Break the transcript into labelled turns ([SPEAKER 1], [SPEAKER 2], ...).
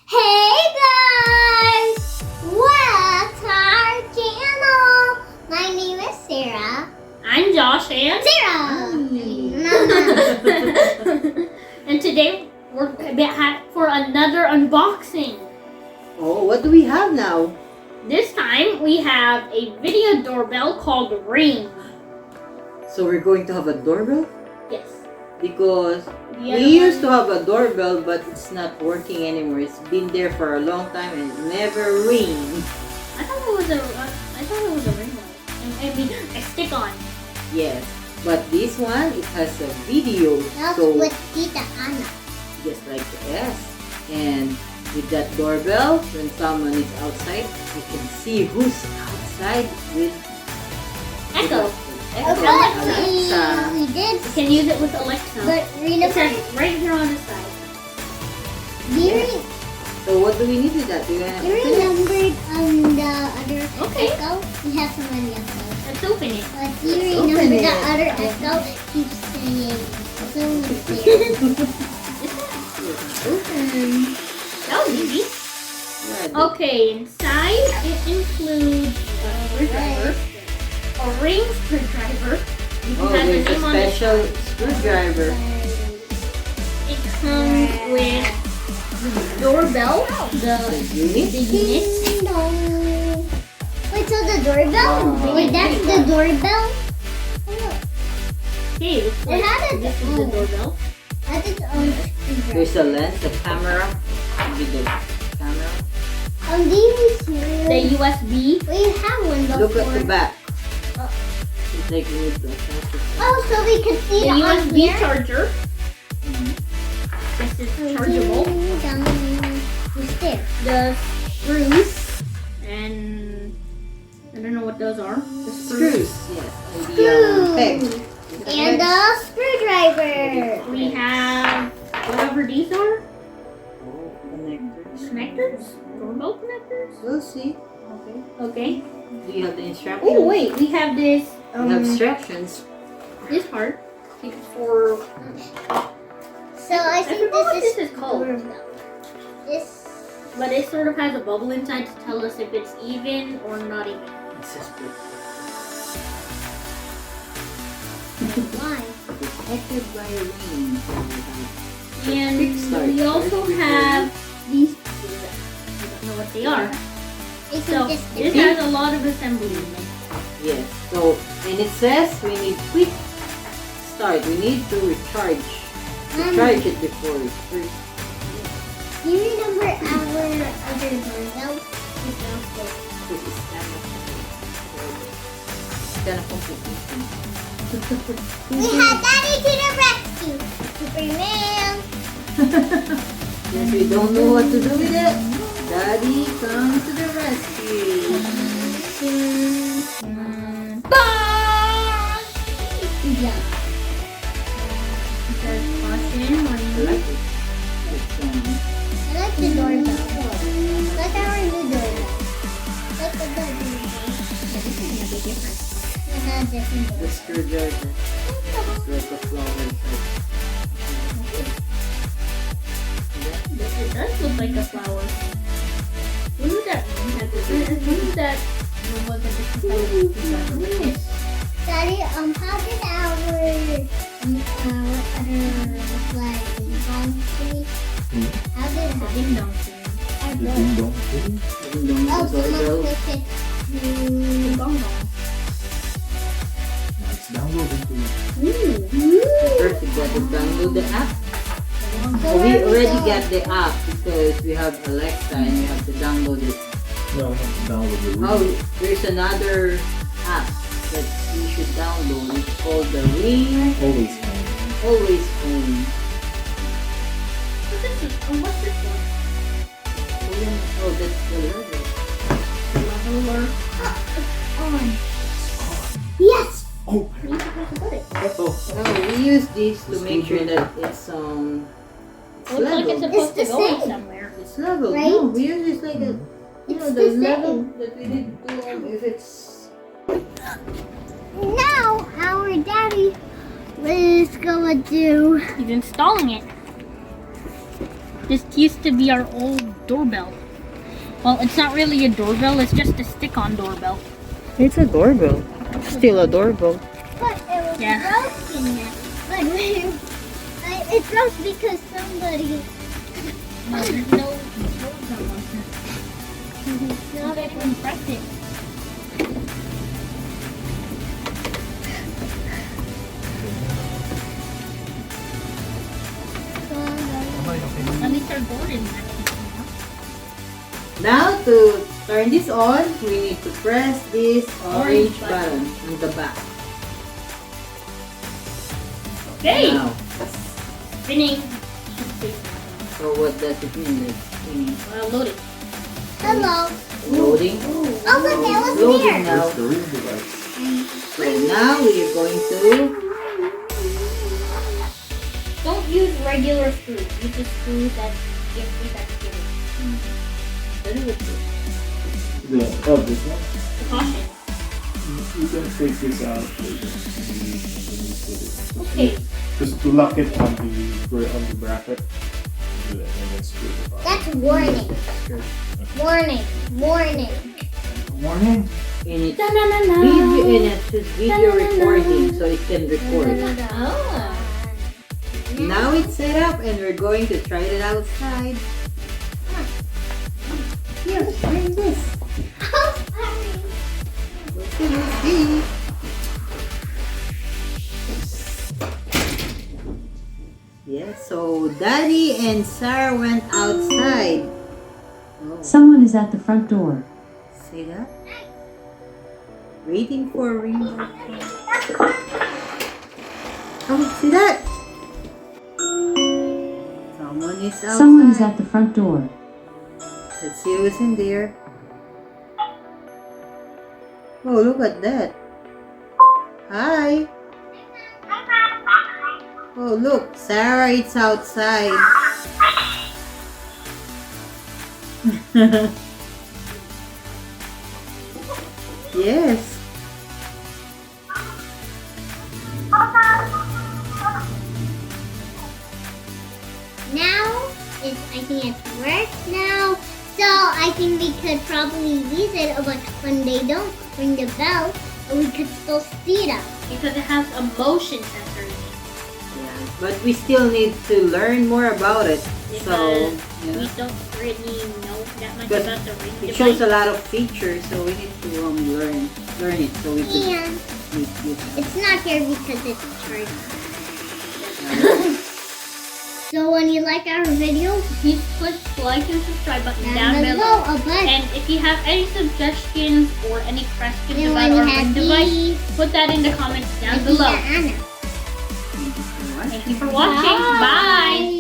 [SPEAKER 1] Hey guys! Welcome to our channel! My name is Sarah.
[SPEAKER 2] I'm Josh and
[SPEAKER 1] Sarah!
[SPEAKER 2] and today we're back for another unboxing.
[SPEAKER 3] Oh, what do we have now?
[SPEAKER 2] This time we have a video doorbell called Ring.
[SPEAKER 3] So we're going to have a doorbell?
[SPEAKER 2] Yes.
[SPEAKER 3] Because
[SPEAKER 2] The other
[SPEAKER 3] we used to
[SPEAKER 2] one-
[SPEAKER 3] have a doorbell, but it's not working anymore. It's been there for a long time and it never rings.
[SPEAKER 2] I thought it was a ring light. I mean a stick on.
[SPEAKER 3] Yes, but this one, it has a video.
[SPEAKER 1] That's
[SPEAKER 3] So
[SPEAKER 1] with Tita Anna.
[SPEAKER 3] just like S. And with that doorbell, when someone is outside, you can see who's outside with
[SPEAKER 2] Echo.
[SPEAKER 3] Echo. Alexa.
[SPEAKER 1] We did,
[SPEAKER 2] You can use it with Alexa.
[SPEAKER 1] but
[SPEAKER 2] It says
[SPEAKER 1] remember,
[SPEAKER 2] right here on the side.
[SPEAKER 1] you
[SPEAKER 3] So what do we need with that? Do you want to open it?
[SPEAKER 1] remembered the other
[SPEAKER 2] Okay.
[SPEAKER 1] Echo? We have so many Echoes.
[SPEAKER 2] Let's open it.
[SPEAKER 1] But do you
[SPEAKER 3] Let's open
[SPEAKER 1] remember the
[SPEAKER 3] it.
[SPEAKER 1] other Echo keeps saying, so weird.
[SPEAKER 3] Open.
[SPEAKER 2] That was easy.
[SPEAKER 3] Yeah,
[SPEAKER 2] Okay, inside it includes a screwdriver, a ring screwdriver. You can
[SPEAKER 3] Oh,
[SPEAKER 2] have the
[SPEAKER 3] there's a
[SPEAKER 2] name on it.
[SPEAKER 3] special screwdriver.
[SPEAKER 2] It comes with the doorbell,
[SPEAKER 3] The unit?
[SPEAKER 2] the unit.
[SPEAKER 1] Ding dong. Wait, so the doorbell?
[SPEAKER 3] Wow.
[SPEAKER 1] Wait, that's the doorbell?
[SPEAKER 2] Okay, looks
[SPEAKER 1] It
[SPEAKER 2] like
[SPEAKER 1] had a-
[SPEAKER 2] this is the
[SPEAKER 1] oh.
[SPEAKER 2] doorbell.
[SPEAKER 1] That's its own screwdriver.
[SPEAKER 3] There's a lens, a camera. With the camera.
[SPEAKER 1] These
[SPEAKER 2] The
[SPEAKER 1] here.
[SPEAKER 2] USB.
[SPEAKER 1] We have one before.
[SPEAKER 3] Look at the back.
[SPEAKER 1] Oh.
[SPEAKER 3] It's like you need to attach it.
[SPEAKER 1] Oh, so we can see
[SPEAKER 2] The
[SPEAKER 1] it on
[SPEAKER 2] USB
[SPEAKER 1] here.
[SPEAKER 2] charger. This is chargeable.
[SPEAKER 1] Ding dong. Who's there?
[SPEAKER 2] The screws. And I don't know what those are. The
[SPEAKER 3] Screws, yes. And the
[SPEAKER 1] Screws.
[SPEAKER 3] peg.
[SPEAKER 1] And the screwdriver.
[SPEAKER 2] We have whatever these are.
[SPEAKER 3] Oh, connectors.
[SPEAKER 2] Connectors? Doorbell connectors?
[SPEAKER 3] We'll see.
[SPEAKER 2] Okay.
[SPEAKER 3] Do you have the instructions?
[SPEAKER 2] Oh wait, we have this
[SPEAKER 3] You have instructions.
[SPEAKER 2] this part. It's for
[SPEAKER 1] So I think
[SPEAKER 2] forgot what
[SPEAKER 1] this
[SPEAKER 2] this is called.
[SPEAKER 1] doorbell. This.
[SPEAKER 2] but it sort of has a bubble inside to tell us if it's even or not even.
[SPEAKER 3] It's just
[SPEAKER 1] Why?
[SPEAKER 3] protected by a ring.
[SPEAKER 2] And
[SPEAKER 3] Quick start.
[SPEAKER 2] we also
[SPEAKER 3] Quick
[SPEAKER 2] have these pieces. I don't know what they are.
[SPEAKER 1] It
[SPEAKER 2] So
[SPEAKER 1] can just
[SPEAKER 2] this has a lot of assembly in it.
[SPEAKER 3] Yes. So, and it says we need quick start. We need to recharge. Recharge it before it first.
[SPEAKER 1] Do you remember our other doorbell?
[SPEAKER 3] This is kind of complicated.
[SPEAKER 1] We had Daddy to the rescue! Superman!
[SPEAKER 3] Since we don't know what to do with it, Daddy comes to the rescue.
[SPEAKER 1] Yeah.
[SPEAKER 2] It says caution
[SPEAKER 3] I
[SPEAKER 2] warning.
[SPEAKER 3] like it. It's,
[SPEAKER 1] I like the doorbell. Like our new doorbell. Like the doorbell.
[SPEAKER 2] Yeah, this is gonna be different.
[SPEAKER 1] It has different
[SPEAKER 3] the
[SPEAKER 1] doorbell.
[SPEAKER 3] screwdriver. It's like a flower.
[SPEAKER 2] It does look like a flower. When was that? When was that? When was it?
[SPEAKER 1] Daddy, how did our other flag belong to me? How did it
[SPEAKER 2] The
[SPEAKER 1] happen?
[SPEAKER 2] ding dong thing.
[SPEAKER 1] Our
[SPEAKER 4] The
[SPEAKER 1] door.
[SPEAKER 4] ding dong thing?
[SPEAKER 3] Ding dong,
[SPEAKER 1] Oh,
[SPEAKER 3] the
[SPEAKER 1] someone
[SPEAKER 3] doorbell.
[SPEAKER 1] clicked it
[SPEAKER 2] The
[SPEAKER 1] to...
[SPEAKER 2] gong gong.
[SPEAKER 4] Now it's downloading to
[SPEAKER 3] First, you got to download the app.
[SPEAKER 1] So
[SPEAKER 3] Oh, we
[SPEAKER 1] where
[SPEAKER 3] already
[SPEAKER 1] go?
[SPEAKER 3] got the app because we have Alexa and you have to download it.
[SPEAKER 4] no, not download the
[SPEAKER 3] Oh,
[SPEAKER 4] room.
[SPEAKER 3] there's another app that you should download. It's called the Ring
[SPEAKER 4] Always fine.
[SPEAKER 3] Always Phone.
[SPEAKER 2] What's this? What's this one?
[SPEAKER 3] Oh, that's the letter.
[SPEAKER 2] Leveler.
[SPEAKER 1] On. Yes!
[SPEAKER 4] Oh,
[SPEAKER 2] You need to press the button.
[SPEAKER 4] oh.
[SPEAKER 3] No, we use this to make sure that it's
[SPEAKER 2] Looks like it's
[SPEAKER 3] level.
[SPEAKER 2] supposed
[SPEAKER 1] It's
[SPEAKER 2] to
[SPEAKER 1] the
[SPEAKER 2] go in
[SPEAKER 1] same.
[SPEAKER 2] somewhere.
[SPEAKER 3] It's level.
[SPEAKER 1] Right?
[SPEAKER 3] No, we use this like a You know,
[SPEAKER 1] It's
[SPEAKER 3] the
[SPEAKER 1] the
[SPEAKER 3] level
[SPEAKER 1] same.
[SPEAKER 3] that we need to if it's
[SPEAKER 1] Now our daddy is gonna do.
[SPEAKER 2] He's installing it. This used to be our old doorbell. Well, it's not really a doorbell, it's just a stick-on doorbell.
[SPEAKER 3] it's a doorbell. Still a doorbell.
[SPEAKER 1] But it was
[SPEAKER 2] Yeah.
[SPEAKER 1] broken now. But it broke because somebody.
[SPEAKER 2] No, there's no doorbell on here.
[SPEAKER 1] Now
[SPEAKER 2] I can press it. At least our door isn't actually.
[SPEAKER 3] Now to turn this on, we need to press this orange
[SPEAKER 2] Orange
[SPEAKER 3] button
[SPEAKER 2] button.
[SPEAKER 3] on the back.
[SPEAKER 2] Okay,
[SPEAKER 3] Now,
[SPEAKER 2] spinning.
[SPEAKER 3] so what does it mean? Like,
[SPEAKER 2] Load it.
[SPEAKER 1] Hello.
[SPEAKER 3] loading.
[SPEAKER 1] Oh, look, it was
[SPEAKER 3] Loading
[SPEAKER 1] there.
[SPEAKER 3] now.
[SPEAKER 4] Where's the ring device?
[SPEAKER 3] So now we are going to.
[SPEAKER 2] Don't use regular screws. Use the screws that give me that given.
[SPEAKER 4] This one?
[SPEAKER 2] Caution.
[SPEAKER 4] You can take this out later. When you put it.
[SPEAKER 2] Okay.
[SPEAKER 4] Just to lock it on the bracket. Do that and then screw it on.
[SPEAKER 1] That's warning.
[SPEAKER 4] Okay.
[SPEAKER 1] Warning. Warning.
[SPEAKER 4] Warning.
[SPEAKER 3] And it's video, and it's video recording, so it can record.
[SPEAKER 2] Oh.
[SPEAKER 3] Now it's set up, and we're going to try it outside. Here, bring this. Let's see. Yes, so Daddy and Sarah went outside. Oh,
[SPEAKER 5] Someone is at the front door.
[SPEAKER 3] see that? Waiting for a ring. Oh, see that? Someone is outside.
[SPEAKER 5] Someone is at the front door.
[SPEAKER 3] Let's see who's in there. Oh, look at that. Hi. Oh, look. Sarah is outside. Yes.
[SPEAKER 1] Now, I think it's worked now. So I think we could probably use it, but when they don't ring the bell, we could still see them.
[SPEAKER 2] Because it has a motion sensor in it.
[SPEAKER 3] Yeah, but we still need to learn more about it. So,
[SPEAKER 2] Because we
[SPEAKER 3] yeah.
[SPEAKER 2] don't really know that much
[SPEAKER 3] Because
[SPEAKER 2] about the ring
[SPEAKER 3] It
[SPEAKER 2] device.
[SPEAKER 3] shows a lot of features, so we need to learn it so we can
[SPEAKER 1] And
[SPEAKER 3] make use of it.
[SPEAKER 1] it's not here because it's charged. So when you like our video,
[SPEAKER 2] Please push the like and subscribe button
[SPEAKER 1] down
[SPEAKER 2] down
[SPEAKER 1] below
[SPEAKER 2] below.
[SPEAKER 1] a button.
[SPEAKER 2] And if you have any suggestions or any questions
[SPEAKER 1] And
[SPEAKER 2] about
[SPEAKER 1] when you
[SPEAKER 2] our
[SPEAKER 1] have
[SPEAKER 2] ring device,
[SPEAKER 1] these,
[SPEAKER 2] put that in the comments down
[SPEAKER 1] like
[SPEAKER 2] below.
[SPEAKER 1] Anna.
[SPEAKER 3] Thank you so much.
[SPEAKER 2] Thank you for watching. Bye.